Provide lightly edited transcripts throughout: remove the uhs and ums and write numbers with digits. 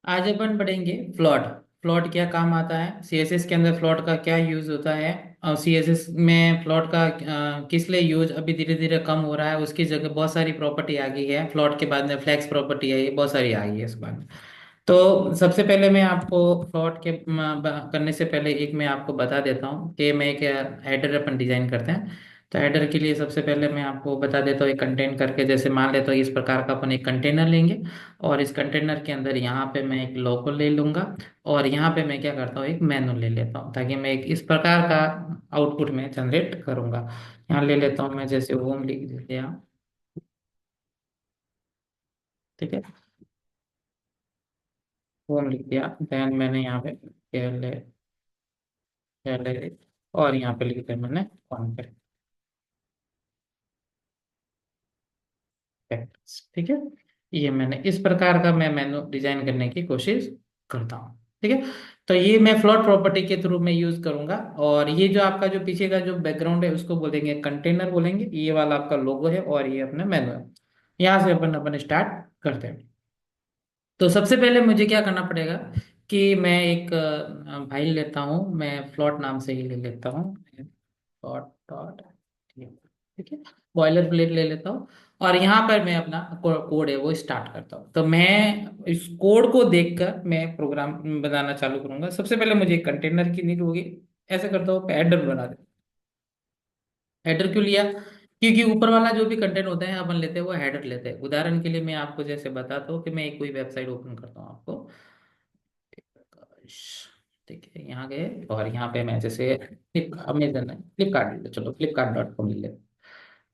आज अपन पढ़ेंगे float. Float क्या काम आता है, सीएसएस के अंदर फ्लॉट का क्या यूज होता है, और सीएसएस में फ्लॉट का किस लिए यूज अभी धीरे धीरे कम हो रहा है। उसकी जगह बहुत सारी प्रॉपर्टी आ गई है, फ्लॉट के बाद में फ्लैक्स प्रॉपर्टी है, ये बहुत सारी आ गई है इस बार। तो सबसे पहले मैं आपको फ्लॉट के करने से पहले एक मैं आपको बता देता हूँ कि मैं एक हेडर अपन डिजाइन करते हैं। तो हेडर के लिए सबसे पहले मैं आपको बता देता हूँ एक कंटेंट करके, जैसे मान लेता हूँ इस प्रकार का अपन एक कंटेनर लेंगे। और इस कंटेनर के अंदर यहाँ पे मैं एक लोगो ले लूंगा। और यहाँ पे मैं क्या करता हूँ, एक मेनू ले लेता हूँ, ताकि मैं एक इस प्रकार का आउटपुट में जनरेट करूंगा। यहाँ ले लेता हूँ मैं, जैसे होम लिख दिया। ठीक है, होम लिख दिया, देन मैंने यहाँ पे गैलरी और यहाँ पे लिख दिया मैंने कॉन्टैक्ट। ठीक है, ये मैंने इस प्रकार का मैं मेनू डिजाइन करने की कोशिश करता हूँ। ठीक है, तो ये मैं फ्लोट प्रॉपर्टी के थ्रू मैं यूज करूंगा। और ये जो आपका जो पीछे का जो बैकग्राउंड है उसको बोलेंगे कंटेनर बोलेंगे, ये वाला आपका लोगो है और ये अपना मेनू है। यहाँ से अपन अपन स्टार्ट करते हैं। तो सबसे पहले मुझे क्या करना पड़ेगा कि मैं एक फाइल लेता हूँ, मैं फ्लॉट नाम से ही ले लेता हूँ। डॉट डॉट, ठीक है, बॉयलर प्लेट ले लेता हूँ। और यहाँ पर मैं अपना कोड है वो स्टार्ट करता हूँ। तो मैं इस कोड को देखकर मैं प्रोग्राम बनाना चालू करूंगा। सबसे पहले मुझे कंटेनर की नीड होगी। ऐसे करता हूँ, हेडर बना दे। हेडर क्यों लिया, क्योंकि ऊपर वाला जो भी कंटेंट होता है अपन लेते हैं वो हेडर लेते हैं। उदाहरण के लिए मैं आपको जैसे बताता हूँ कि मैं एक कोई वेबसाइट ओपन करता हूँ आपको। ठीक है, यहाँ गए और यहाँ पे मैं जैसे अमेजन है, फ्लिपकार्ट, चलो फ्लिपकार्ट.com ले लेते।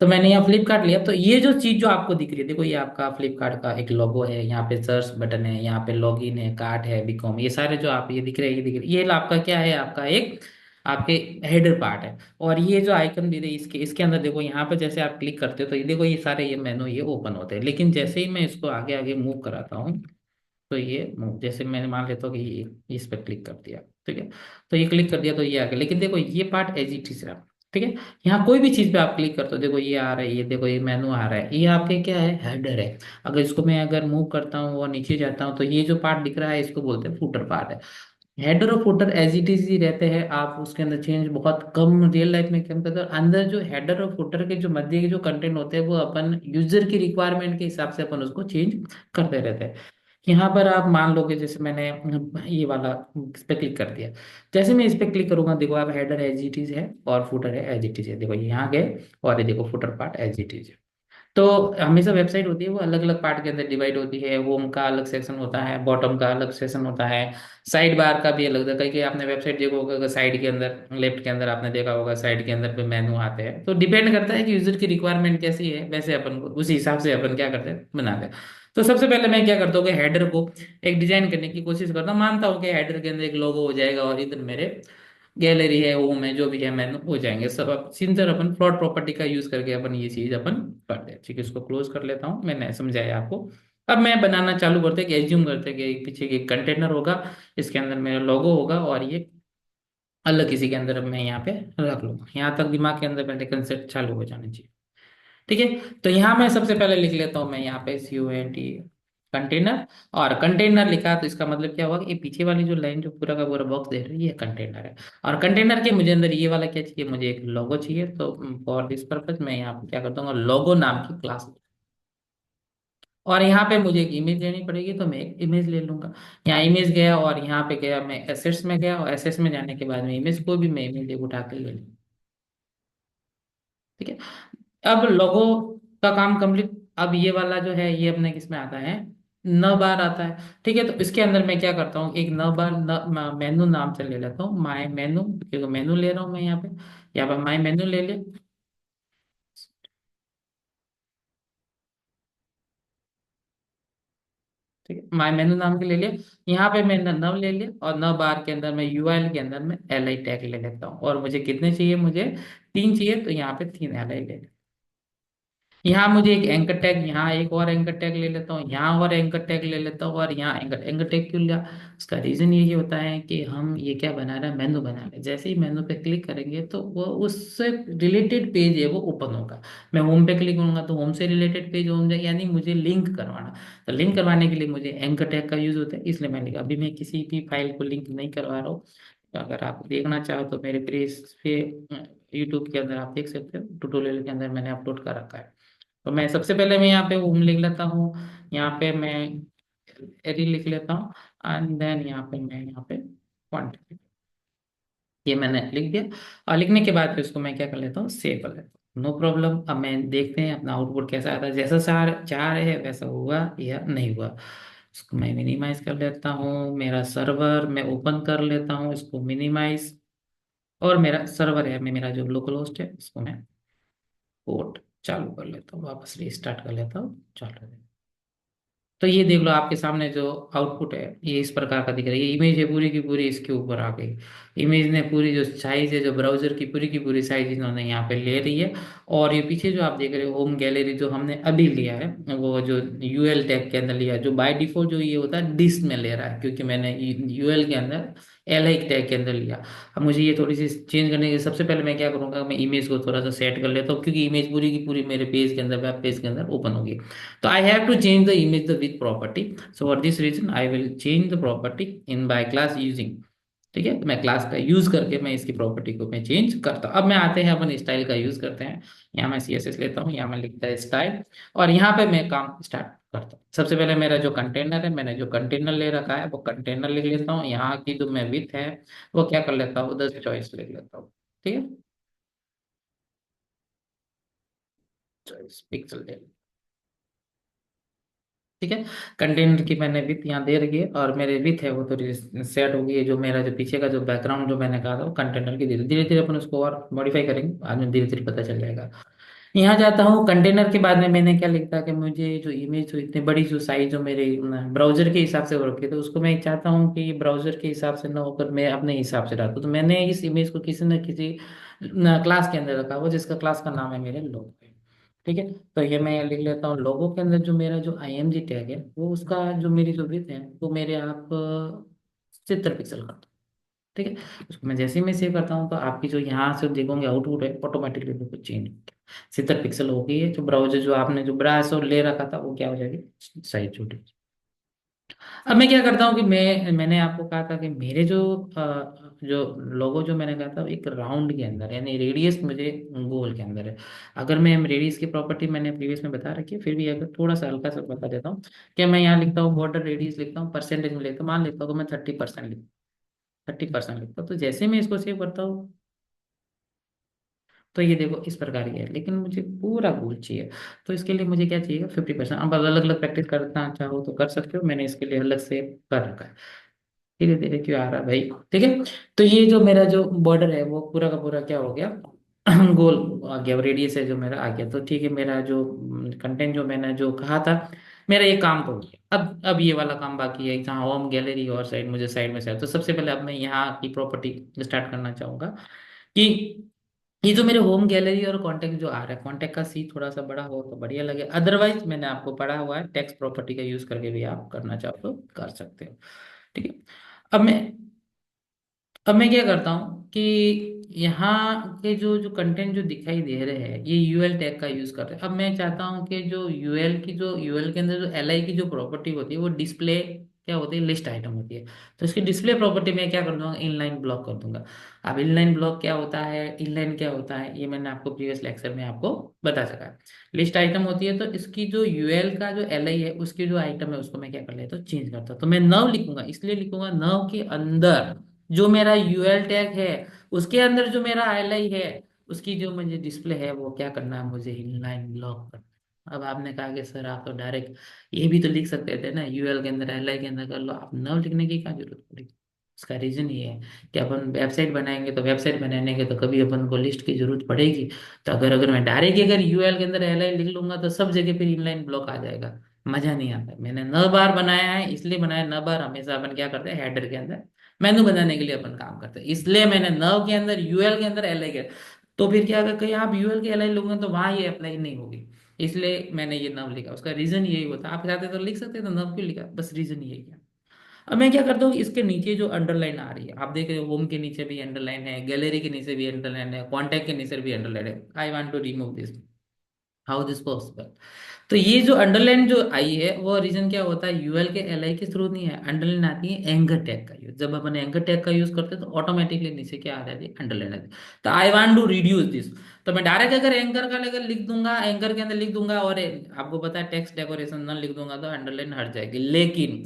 तो मैंने यहाँ फ्लिपकार्ट लिया, तो ये जो चीज जो आपको दिख रही है, देखो ये आपका फ्लिपकार्ट का एक लोगो है, यहाँ पे सर्च बटन है, यहाँ पे लॉगिन है, कार्ट है, बीकॉम, ये सारे जो आप ये दिख रहे हैं, ये दिख रहे हैं, ये आपका क्या है, आपका एक आपके हेडर पार्ट है। और ये जो आइकन भी है इसके इसके अंदर देखो, यहाँ पे जैसे आप क्लिक करते हो तो ये देखो ये सारे ये मेनू ये ओपन होते हैं। लेकिन जैसे ही मैं इसको आगे आगे मूव कराता हूँ, तो ये जैसे मैंने मान लेता हूँ कि ये इस पर क्लिक कर दिया। ठीक है, तो ये क्लिक कर दिया तो ये आ गया। लेकिन देखो ये पार्ट एज इट इज रहा। ठीक है, यहाँ कोई भी चीज पे आप क्लिक करते हो, देखो ये आ रहा है, ये देखो ये मेनू आ रहा है, ये आपके क्या है, हेडर है। अगर इसको मैं अगर मूव करता हूँ और नीचे जाता हूँ तो ये जो पार्ट दिख रहा है इसको बोलते हैं फुटर पार्ट है। हेडर और फुटर एज इट इज ही रहते हैं, आप उसके अंदर चेंज बहुत कम रियल लाइफ में कम करते हो। अंदर जो हेडर और फुटर के जो मध्य के जो कंटेंट होते हैं वो अपन यूजर की रिक्वायरमेंट के हिसाब से अपन उसको चेंज करते रहते हैं। यहाँ पर आप मान लो कि जैसे मैंने ये वाला इस पे क्लिक कर दिया। जैसे मैं इस पे क्लिक करूंगा, देखो आप हेडर एज इट इज है और फुटर है एज इट इज है। देखो ये यहाँ गए और ये देखो footer part as it is है। तो हमेशा वेबसाइट होती है वो अलग अलग पार्ट के अंदर डिवाइड होती है। होम का अलग सेक्शन होता है, बॉटम का अलग सेक्शन होता है, साइड बार का भी अलग होता है। कई कई आपने वेबसाइट देखा होगा अगर साइड के अंदर लेफ्ट के अंदर आपने देखा होगा साइड के अंदर पे मेनू आते हैं। तो डिपेंड करता है कि यूजर की रिक्वायरमेंट कैसी है, वैसे अपन को उसी हिसाब से अपन क्या करते हैं, बनाते हैं। तो सबसे पहले मैं क्या करता हूँ कि हेडर को एक डिजाइन करने की कोशिश करता हूँ। मानता हूँ कि हेडर के अंदर एक लोगो हो जाएगा और इधर मेरे गैलरी है, होम है, जो भी है मेनू हो जाएंगे सब। अब सिंचर अपन फ्लॉट प्रॉपर्टी का यूज करके अपन ये चीज अपन करते हैं। ठीक है, इसको क्लोज कर लेता हूँ, मैंने समझाया आपको। अब मैं बनाना चालू करते हैं कि एज्यूम करते हैं कि एक पीछे एक कंटेनर होगा, इसके अंदर मेरा लोगो होगा और ये अलग किसी के अंदर अब मैं यहाँ पे रख लूंगा। यहाँ तक दिमाग के अंदर पहले कंसेप्ट चालू हो जाना चाहिए। ठीक है, तो यहाँ मैं सबसे पहले लिख लेता हूँ मैं यहाँ पे CONT कंटेनर। और कंटेनर लिखा तो इसका मतलब क्या हुआ कि ये पीछे वाली जो लाइन जो पूरा का पूरा बॉक्स दे रही है ये कंटेनर है। और कंटेनर के मुझे अंदर ये वाला क्या चाहिए, मुझे एक लोगो चाहिए। तो फॉर दिस पर्पज मैं यहाँ पे क्या करता हूँ, लोगो नाम की क्लास। और यहाँ पे मुझे एक इमेज लेनी पड़ेगी, तो मैं एक इमेज ले लूंगा। यहाँ इमेज गया और यहाँ पे गया मैं एसेट्स में गया, और एसेट्स में जाने के बाद में इमेज को भी मैं इमेज उठा के ले लूँ। ठीक है, अब लोगो का काम कंप्लीट। अब ये वाला जो है ये अपने किस में आता है, न बार आता है। ठीक है, तो इसके अंदर मैं क्या करता हूँ, एक न बार न मेनू नाम से ले लेता हूँ, माय मेनू, क्योंकि मेनू ले रहा हूँ मैं यहाँ पे। यहाँ पर माय मेनू ले ले। ठीक है, माय मेनू नाम के ले लिया। यहाँ पे मैं नव ले लिया, और न बार के अंदर मैं URL के अंदर मैं LI टैग ले लेता हूँ। और मुझे कितने चाहिए, मुझे 3 चाहिए, तो यहाँ पे 3 LI ले लेता यहाँ मुझे एक एंकर टैग, यहाँ एक और एंकर टैग ले लेता हूँ, यहाँ और एंकर टैग ले लेता हूँ, और यहाँ एंकर एंकर टैग क्यों लिया? उसका रीजन यही होता है कि हम ये क्या बना रहे हैं, मेनू बना रहे हैं। जैसे ही मेनू पे क्लिक करेंगे तो वो उससे रिलेटेड पेज है वो ओपन होगा। मैं होम पे क्लिक करूंगा तो होम से रिलेटेड पेज होम जाएगा, यानी मुझे लिंक करवाना। तो लिंक करवाने के लिए मुझे एंकर टैग का यूज होता है, इसलिए मैंने कहा अभी मैं किसी भी फाइल को लिंक नहीं करवा रहा हूँ। तो अगर आप देखना चाहो तो मेरे पेज पे यूट्यूब के अंदर आप देख सकते हो, ट्यूटोरियल के अंदर मैंने अपलोड कर रखा है। तो मैं सबसे पहले मैं यहाँ पे होम लिख लेता हूँ, यहाँ पे मैं एरी लिख लेता हूँ, एंड देन यहाँ पे मैं यहाँ पे क्वांटिटी, ये मैंने लिख दिया। और लिखने के बाद फिर उसको मैं क्या कर लेता हूँ, सेव कर लेता हूँ। No problem. अब मैं देखते हैं अपना आउटपुट कैसा आता है, जैसा चार चाह रहे हैं वैसा हुआ या नहीं हुआ। इसको मैं मिनिमाइज कर लेता हूँ, मेरा सर्वर मैं ओपन कर लेता हूँ, इसको मिनिमाइज। और मेरा सर्वर है, मैं मेरा जो लोकल होस्ट है उसको मैं पोर्ट चालू कर लेता हूँ, वापस रीस्टार्ट कर लेता हूँ, चालू है। तो ये देख लो आपके सामने जो आउटपुट है ये इस प्रकार का दिख रहा है। ये इमेज है पूरी की पूरी इसके ऊपर आ गई। इमेज ने पूरी जो साइज है, जो ब्राउजर की पूरी साइज इन्होंने यहाँ पे ले रही है। और ये पीछे जो आप देख रहे हो होम गैलरी जो हमने अभी लिया है, वो जो यूएल टैग के अंदर लिया है, जो बाय डिफॉल्ट जो ये होता है डिस में ले रहा है, क्योंकि मैंने यूएल के अंदर एल आई टैग के अंदर लिया। अब मुझे ये थोड़ी सी चेंज करने के, सबसे पहले मैं क्या करूँगा, मैं इमेज को थोड़ा सा सेट कर लेता हूँ, क्योंकि इमेज पूरी की पूरी मेरे पेज के अंदर, वेब पेज के अंदर ओपन होगी। So I have to change the image with property. So for this reason I will change the property in by class using, ठीक है। तो मैं क्लास का यूज करके मैं इसकी प्रॉपर्टी को मैं चेंज करता हूँ। अब मैं आते हैं अपन स्टाइल का यूज करते हैं। यहाँ मैं CSS लेता हूँ, यहाँ मैं लिखता है स्टाइल, और यहाँ पे मैं काम स्टार्ट करता हूँ। सबसे पहले मेरा जो कंटेनर है, मैंने जो कंटेनर ले रखा है वो कंटेनर लिख लेता हूँ। यहाँ की जो मैं विथ है वो क्या कर लेता हूँ, 10 चॉइस लिख लेता हूँ, ठीक है। चॉइस पिक्सल, ठीक है। कंटेनर की मैंने विथ यहाँ दे रखी है, और मेरे विथ है वो तो सेट हो गई है। जो मेरा जो पीछे का जो बैकग्राउंड जो मैंने कहा था वो कंटेनर की, धीरे धीरे धीरे अपन उसको और मॉडिफाई करेंगे, बाद में धीरे धीरे पता चल जाएगा। यहाँ जाता हूँ कंटेनर के बाद में मैंने क्या लिखा कि मुझे जो इमेज जो इतनी बड़ी जो साइज जो मेरे ब्राउजर के हिसाब से हो रखी है, तो उसको मैं चाहता हूँ कि ब्राउजर के हिसाब से ना होकर मैं अपने हिसाब से रखूँ। तो मैंने इस इमेज को किसी न किसी क्लास के अंदर रखा हुआ, जिसका क्लास का नाम है मेरे लोगो, ठीक है। तो ये मैं लिख लेता हूँ लोगो के अंदर जो मेरा जो IMG टैग है वो उसका जो मेरी जो विड्थ है वो मेरे आप 70 पिक्सल कर दो, ठीक है। उसको मैं जैसे ही मैं सेव करता हूँ तो आपकी जो यहाँ से देखोगे आउटपुट है ऑटोमेटिकली बिल्कुल चेंज हो गया। 70 पिक्सल हो गई है। जो ब्राउजर जो आपने जो ब्राउजर और ले रखा था वो क्या हो जाएगी, साइज छोटी। अब मैं क्या करता हूँ कि मैंने आपको कहा था कि मेरे जो लोगो जो मैंने कहा था वो एक राउंड के अंदर, यानी रेडियस मुझे गोल के अंदर है। अगर मैं रेडियस की प्रॉपर्टी मैंने प्रीवियस में बता रखी है, फिर भी अगर थोड़ा सा हल्का सा बता देता हूँ कि मैं यहाँ लिखता हूँ बॉर्डर रेडियस लिखता हूँ, परसेंटेज में लिखता हूँ, मान लेता हूँ कि मैं 30% लिखता हूँ, 30% लिखता हूँ। तो जैसे मैं इसको सेव करता हूँ तो ये देखो इस प्रकार की है, लेकिन मुझे पूरा गोल चाहिए। तो इसके लिए मुझे क्या चाहिए, 50%। अब अलग अलग प्रैक्टिस करना चाहो तो कर सकते हो, मैंने इसके लिए अलग से कर रखा है। धीरे धीरे क्यों आ रहा है भाई, ठीक है। तो ये जो मेरा जो बॉर्डर है वो पूरा का पूरा क्या हो गया, गोल आ गया, रेडियस है जो मेरा आ गया। तो ठीक है, मेरा जो कंटेंट जो मैंने जो कहा था, मेरा ये काम तो हो गया। अब ये वाला काम बाकी है, जहाँ होम गैलरी और साइड मुझे साइड में से। तो सबसे पहले अब मैं यहाँ की प्रॉपर्टी स्टार्ट करना चाहूंगा कि ये जो मेरे होम गैलरी और कॉन्टेक्ट जो आ रहा है, कॉन्टेक्ट का सी थोड़ा सा बड़ा हो तो बढ़िया लगे। अदरवाइज मैंने आपको पढ़ा हुआ है, टेक्स्ट प्रॉपर्टी का यूज करके भी आप करना चाहो तो कर सकते हो, ठीक है। अब मैं अब मैं क्या करता हूँ कि यहाँ के जो जो कंटेंट जो दिखाई दे रहे हैं ये यूएल टैग का यूज कर रहे हैं। अब मैं चाहता हूँ कि जो यूएल के अंदर जो एलआई की जो प्रॉपर्टी होती है वो डिस्प्ले क्या होती है, लिस्ट आइटम होती है। तो इसकी डिस्प्ले प्रॉपर्टी में क्या कर दूंगा, इनलाइन ब्लॉक कर दूंगा। अब इनलाइन ब्लॉक क्या होता है, इनलाइन क्या होता है, ये मैंने आपको प्रीवियस लेक्चर में आपको बता सका है। लिस्ट आइटम होती है, तो इसकी जो यूएल का जो एलआई है उसकी जो आइटम है उसको मैं क्या कर लेता हूँ, चेंज करता हूँ। तो मैं नव लिखूंगा, इसलिए लिखूंगा नव के अंदर जो मेरा यूएल टैग है उसके अंदर जो मेरा एलआई है उसकी जो मुझे डिस्प्ले है वो क्या करना है, मुझे इनलाइन ब्लॉक करना है। अब आपने कहा कि सर आप तो डायरेक्ट ये भी तो लिख सकते थे ना, यूएल के अंदर एलआई के अंदर कर लो, आप नव लिखने की क्या जरूरत पड़ी। उसका रीजन ये है कि अपन वेबसाइट बनाएंगे, तो वेबसाइट बनाने के तो कभी अपन को लिस्ट की जरूरत पड़ेगी। तो अगर अगर मैं डायरेक्ट अगर यूएल के अंदर एलआई लिख लूंगा तो सब जगह फिर इनलाइन ब्लॉक आ जाएगा, मजा नहीं आता। मैंने न बार बनाया है, इसलिए बनाया। न बार हमेशा अपन क्या करते हैं, हेडर के अंदर मेनू बनाने के लिए अपन काम करते हैं, इसलिए मैंने नव के अंदर यूएल के अंदर एल आई के। तो फिर क्या, अगर कहीं आप यूएल के एल आई लोगे तो वहां ये अप्लाई नहीं होगी। इसलिए मैंने ये नव लिखा, उसका रीजन यही होता। आप चाहते तो लिख सकते, तो नव क्यों लिखा, बस रीजन यही है। अब मैं क्या करता हूँ, इसके नीचे जो अंडरलाइन आ रही है, आप देख रहे हो होम के नीचे भी अंडरलाइन है, गैलरी के नीचे भी अंडरलाइन है, कॉन्टैक्ट के नीचे भी अंडरलाइन है। I want to remove this, how this possible. तो ये जो अंडरलाइन जो आई है, वो रीजन क्या होता है, यूएल के एलआई के थ्रू नहीं है, अंडरलाइन आती है एंकर टैग का यूज। जब अपन एंकर टैग का यूज करते हैं तो ऑटोमेटिकली नीचे क्या आ जाती है, अंडरलाइन आती है। तो I want to reduce this, तो मैं डायरेक्ट अगर एंकर का लेकर लिख दूंगा, एंकर के अंदर लिख दूंगा, और आपको पता है टेक्स्ट डेकोरेशन न लिख दूंगा तो अंडरलाइन हट जाएगी। लेकिन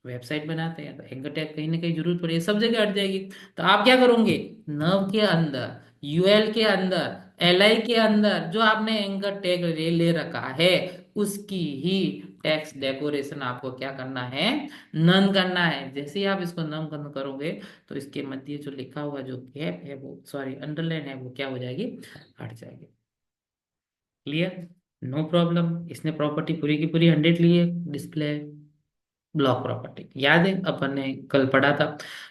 वेबसाइट बनाते हैं तो एंकर टैग कहीं ना कहीं जरूरत पड़ेगी, सब जगह हट जाएगी। तो आप क्या करोगे, नर्व के अंदर, यूएल के अंदर, एलआई के अंदर जो आपने एंकर टैग ले रखा है, उसकी ही टेक्स्ट डेकोरेशन आपको क्या करना है, नन करना है। जैसे ही आप इसको नन करोगे तो इसके मध्य जो लिखा हुआ जो गैप है, वो सॉरी अंडरलाइन है, वो क्या हो जाएगी, हट जाएगी। Clear, no problem. इसने प्रॉपर्टी पूरी की पूरी 100 ली है, डिस्प्ले ब्लॉक प्रॉपर्टी याद है, अपन ने कल पढ़ा था।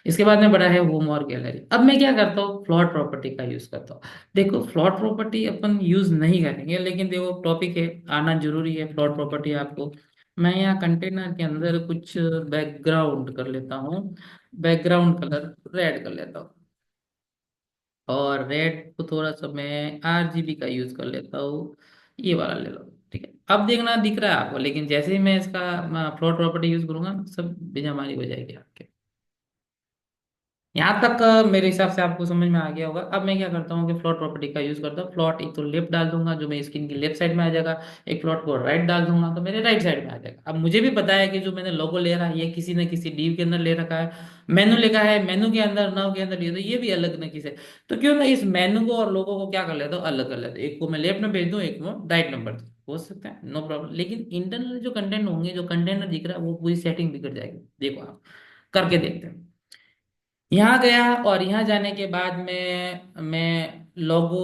इसके बाद में पढ़ा है होम और गैलरी। अब मैं क्या करता हूँ, फ्लॉट प्रॉपर्टी का यूज करता हूँ। देखो फ्लॉट प्रॉपर्टी अपन यूज नहीं करेंगे, लेकिन देखो टॉपिक है, आना जरूरी है फ्लॉट प्रॉपर्टी आपको। मैं यहाँ कंटेनर के अंदर कुछ बैकग्राउंड कर लेता हूँ, बैकग्राउंड कलर रेड कर लेता हूँ, और रेड को थोड़ा सा मैं आरजीबी का यूज कर लेता हूँ, ये वाला ले लो। ठीक है, अब देखना दिख रहा है आपको, लेकिन जैसे ही मैं इसका फ्लोट प्रॉपर्टी यूज करूंगा सब बेजमानी हो जाएगी आपके। यहाँ तक मेरे हिसाब से आपको समझ में आ गया होगा। अब मैं क्या करता हूँ कि फ्लॉट प्रॉपर्टी का यूज करता हूँ। फ्लॉट एक तो लेफ्ट डाल दूंगा जो मैं स्क्रीन की लेफ्ट साइड में आ जाएगा, एक फ्लॉट को राइट डाल दूंगा तो मेरे राइट साइड में आ जाएगा। अब मुझे भी पता है कि जो मैंने लोगो ले रहा है ये किसी न किसी डीव के अंदर ले रखा है, मेनू लिखा है, मेनू के अंदर नव के अंदर लिया, तो ये भी अलग न किसी। तो क्यों ना इस मेनू को और लोगो को क्या कर लेता हूँ, अलग कर लेता हूँ, एक को मैं लेफ्ट में भेज दूँ, एक को राइट में भर दूँ, हो सकता है, नो प्रॉब्लम। लेकिन इंटरनल जो कंटेंट होंगे, जो कंटेनर दिख रहा है, वो पूरी सेटिंग बिगड़ जाएगी। देखो आप करके देखते हैं। यहाँ गया, और यहाँ जाने के बाद में मैं लोगो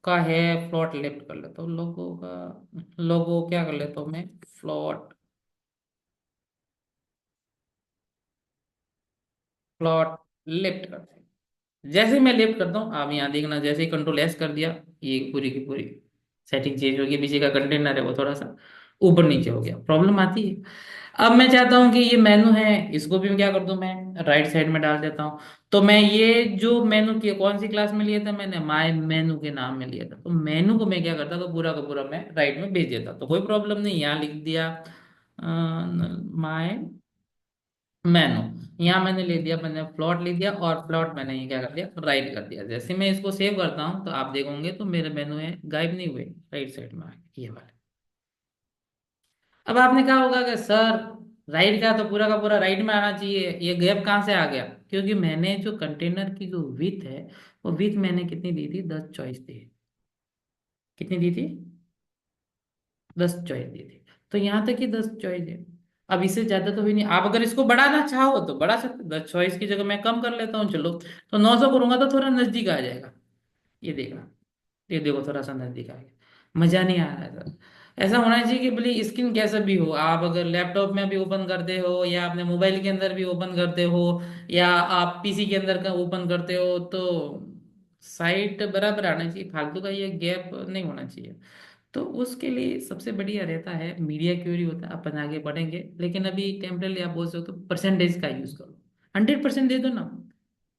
का है, फ्लॉट लेफ्ट कर लेता हूँ, लोगो का लोगो क्या कर लेता हूँ मैं, फ्लॉट, फ्लॉट लेफ्ट करता हूँ। जैसे मैं लेफ्ट करता हूँ, आप यहाँ देखना, जैसे ही कंट्रोल एस कर दिया, ये पूरी की पूरी सेटिंग चेंज हो गई, पीछे का कंटेनर है वो थोड़ा सा ऊपर नीचे हो गया, प्रॉब्लम आती है। अब मैं चाहता हूं कि ये मेनू है, इसको भी मैं क्या कर दूं, मैं राइट साइड में डाल देता हूं। तो मैं ये जो मेनू की कौन सी क्लास में लिया था, मैंने माय मेनू के नाम में लिया था, तो मेनू को मैं क्या करता, तो पूरा का पूरा मैं राइट में भेज देता, तो कोई प्रॉब्लम नहीं। यहाँ लिख दिया माय मेनू, यहाँ मैंने ले दिया, मैंने प्लॉट ले दिया, और प्लॉट मैंने ये क्या कर दिया, राइट कर दिया। जैसे मैं इसको सेव करता हूँ तो आप देखोगे तो मेरे मेनू है गायब नहीं हुए, राइट साइड में आ गए ये वाले। अब आपने कहा होगा कि सर राइट का तो पूरा का पूरा राइट में आना चाहिए, ये गैप कहाँ से आ गया, क्योंकि मैंने जो कंटेनर की जो विथ है, वो विथ मैंने कितनी दी थी, 10 चॉइस दी। कितनी दी थी, 10 चॉइस दी थी। तो यहाँ तक ही 10 चॉइस है, अब इससे ज्यादा तो हुई नहीं। आप अगर इसको बढ़ाना चाहो तो बढ़ा सकते, 10 चॉइस की जगह मैं कम कर लेता हूँ, चलो तो 900 करूंगा तो थोड़ा नजदीक आ जाएगा। ये देखना, ये देखो थोड़ा सा नजदीक आ गया, मजा नहीं आ रहा है सर। ऐसा होना चाहिए कि भले स्क्रीन कैसा भी हो, आप अगर लैपटॉप में भी ओपन करते हो, या अपने मोबाइल के अंदर भी ओपन करते हो, या आप पीसी के अंदर का ओपन करते हो, तो साइट बराबर आना चाहिए, फालतू का ये गैप नहीं होना चाहिए। तो उसके लिए सबसे बढ़िया रहता है मीडिया क्वेरी होता है, अपन आगे बढ़ेंगे, लेकिन अभी टेम्परेली आप बोल सकते हो परसेंटेज का यूज करो। 100% दे दो ना।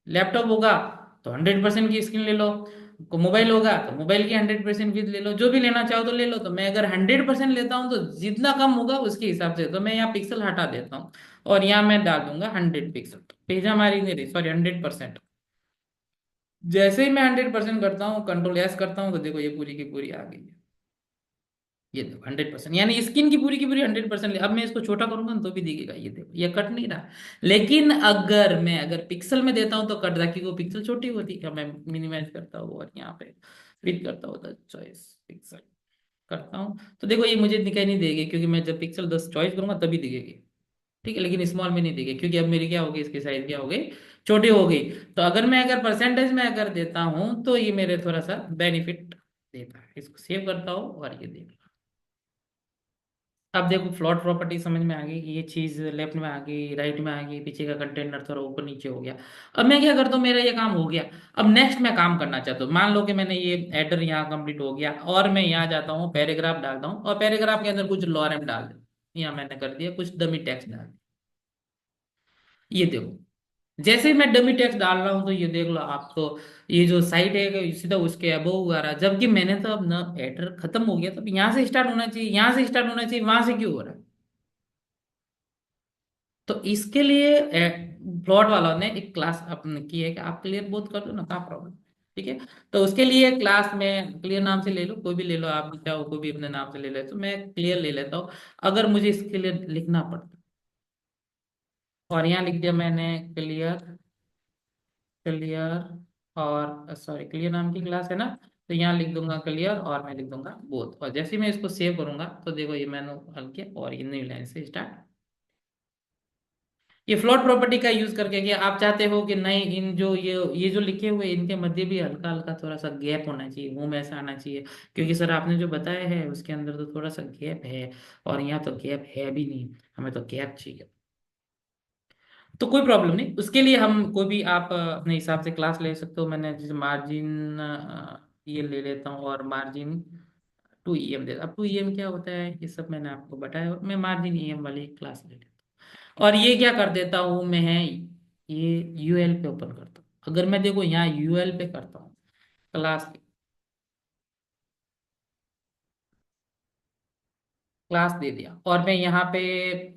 लैपटॉप होगा तो 100% की स्क्रीन ले लो, मोबाइल होगा तो मोबाइल की 100% विद ले लो, जो भी लेना चाहो तो ले लो। तो मैं अगर 100% लेता हूँ तो जितना कम होगा उसके हिसाब से, तो मैं यहाँ पिक्सल हटा देता हूँ, और यहाँ मैं डाल दूंगा 100 पिक्सल, पेज हमारी नहीं रही, सॉरी 100%। जैसे ही मैं 100% करता हूँ, कंट्रोल एस करता हूँ, तो देखो ये पूरी की पूरी आ गई है। ये देखो 100%, यानी स्किन की पूरी 100%। अब मैं इसको छोटा करूंगा ना तो भी दिखेगा, ये देखो ये कट नहीं रहा। लेकिन अगर पिक्सल में देता हूँ तो कट रहा, क्योंकि वो पिक्सल छोटी होती है। मैं मिनिमाइज करता हूँ और यहाँ पे फिट करता हूँ 10 चॉइस पिक्सल करता हूँ, तो देखो ये मुझे दिखाई नहीं देगी, क्योंकि मैं जब पिक्सल 10 चॉइस करूंगा तभी दिखेगी। ठीक है, लेकिन स्मॉल में नहीं दिखेगी, क्योंकि अब मेरी क्या होगी, इसकी साइज क्या हो गई, छोटी हो गई। तो अगर मैं अगर परसेंटेज में अगर देता हूँ तो ये मेरे थोड़ा सा बेनिफिट देता है। इसको सेव करता हूँ और ये देख, अब देखो फ्लॉट प्रॉपर्टी समझ में आ गई कि ये चीज लेफ्ट में आ गई, राइट में आ गई, पीछे का कंटेनर थोड़ा ऊपर नीचे हो गया। अब मैं क्या करता हूँ, मेरा ये काम हो गया। अब नेक्स्ट मैं काम करना चाहता हूँ, मान लो कि मैंने ये एडर यहाँ कंप्लीट हो गया, और मैं यहाँ जाता हूँ पैराग्राफ डालता हूँ, और पैराग्राफ के अंदर कुछ लॉरम डाल दे, यहाँ मैंने कर दिया कुछ डमी टेक्स्ट डाल दिया। ये देखो, जैसे ही मैं डमी टेक्स्ट डाल रहा हूँ तो ये देख लो आप तो, ये जो साइट है कि सीधा उसके अबव आ रहा है, जबकि मैंने तो अब ना एडर खत्म हो गया, तो अब यहाँ से स्टार्ट होना चाहिए, यहाँ से स्टार्ट होना चाहिए, वहां से क्यों हो रहा है? तो इसके लिए प्लॉट वालों ने एक क्लास अपने की है कि आप क्लियर बोथ कर दो ना, क्या प्रॉब्लम। ठीक है। तो उसके लिए क्लास में क्लियर नाम से ले लो, कोई भी ले लो, आप चाहो कोई भी अपने नाम से ले ले, तो मैं क्लियर ले लेता हूँ। अगर मुझे इसके लिए लिखना पड़ता, और यहाँ लिख दिया मैंने क्लियर, क्लियर और सॉरी क्लियर नाम की क्लास है ना, तो यहाँ लिख दूंगा क्लियर और मैं लिख दूंगा बोथ, और जैसे ही मैं इसको सेव करूंगा तो देखो ये मैंने हल किया और ये न्यू लाइन से स्टार्ट। ये फ्लोट प्रॉपर्टी का यूज करके कि आप चाहते हो कि नहीं, इन जो ये जो लिखे हुए इनके मध्य भी हल्का हल्का थोड़ा सा गैप होना चाहिए, मुंह में ऐसा आना चाहिए, क्योंकि सर आपने जो बताया है उसके अंदर तो थोड़ा सा गैप है, और यहाँ तो गैप है भी नहीं, हमें तो गैप चाहिए। तो कोई प्रॉब्लम नहीं, उसके लिए हम कोई भी आप अपने हिसाब से क्लास ले सकते हो। मैंने जैसे मार्जिन ये ले लेता हूँ, और मार्जिन 2em दे, अब 2em क्या होता है ये सब मैंने आपको बताया, और मैं मार्जिन em वाली क्लास ले लेता हूँ। और ये क्या कर देता हूँ मैं, ये यूएल पे ओपन करता हूँ। अगर मैं देखो यहाँ यूएल पे करता हूँ क्लास, क्लास दे दिया, और मैं यहाँ पे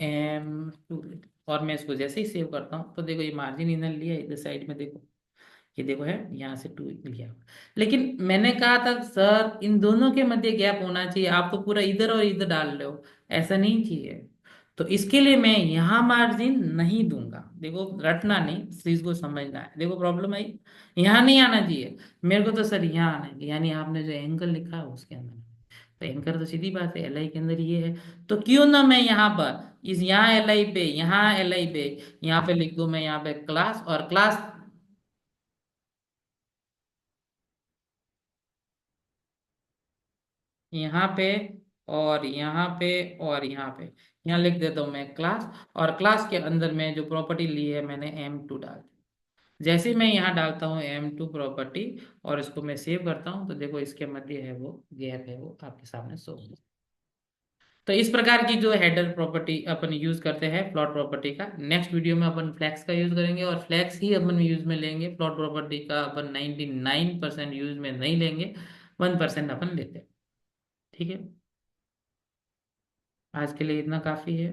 एम टू, और मैं इसको जैसे ही सेव करता हूँ तो देखो ये मार्जिन इधर लिया, इधर साइड में देखो, ये देखो है यहाँ से 2 लिया। लेकिन मैंने कहा था सर इन दोनों के मध्य गैप होना चाहिए, आप तो पूरा इधर और इधर डाल रहे हो, ऐसा नहीं चाहिए। तो इसके लिए मैं यहाँ मार्जिन नहीं दूंगा, देखो रटना नहीं, इस चीज को समझना है। देखो प्रॉब्लम आई, यहाँ नहीं आना चाहिए मेरे को, तो सर यहाँ आना चाहिए, यानी आपने जो एंगल लिखा है उसके अंदर, तो एंकर तो सीधी बात है एल आई के अंदर ये है, तो क्यों ना मैं यहाँ पर इस यहाँ एल आई पे, यहाँ एल आई पे, यहाँ पे लिख दूं मैं यहाँ पे क्लास, और क्लास यहाँ पे, और यहाँ पे, और यहाँ पे, यहाँ लिख देता हूँ मैं क्लास, और क्लास के अंदर में जो प्रॉपर्टी ली है मैंने M2 डाल दी। जैसे ही मैं यहाँ डालता हूँ M2 प्रॉपर्टी, और इसको मैं सेव करता हूँ, तो देखो इसके मध्य है वो गैप है वो आपके सामने शो हो। तो इस प्रकार की जो हेडर प्रॉपर्टी अपन यूज करते हैं प्लॉट प्रॉपर्टी का, नेक्स्ट वीडियो में अपन फ्लैक्स का यूज करेंगे, और फ्लैक्स ही अपन यूज में लेंगे, प्लॉट प्रॉपर्टी का अपन 99% यूज में नहीं लेंगे, 1% अपन लेते हैं। ठीक है, आज के लिए इतना काफी है।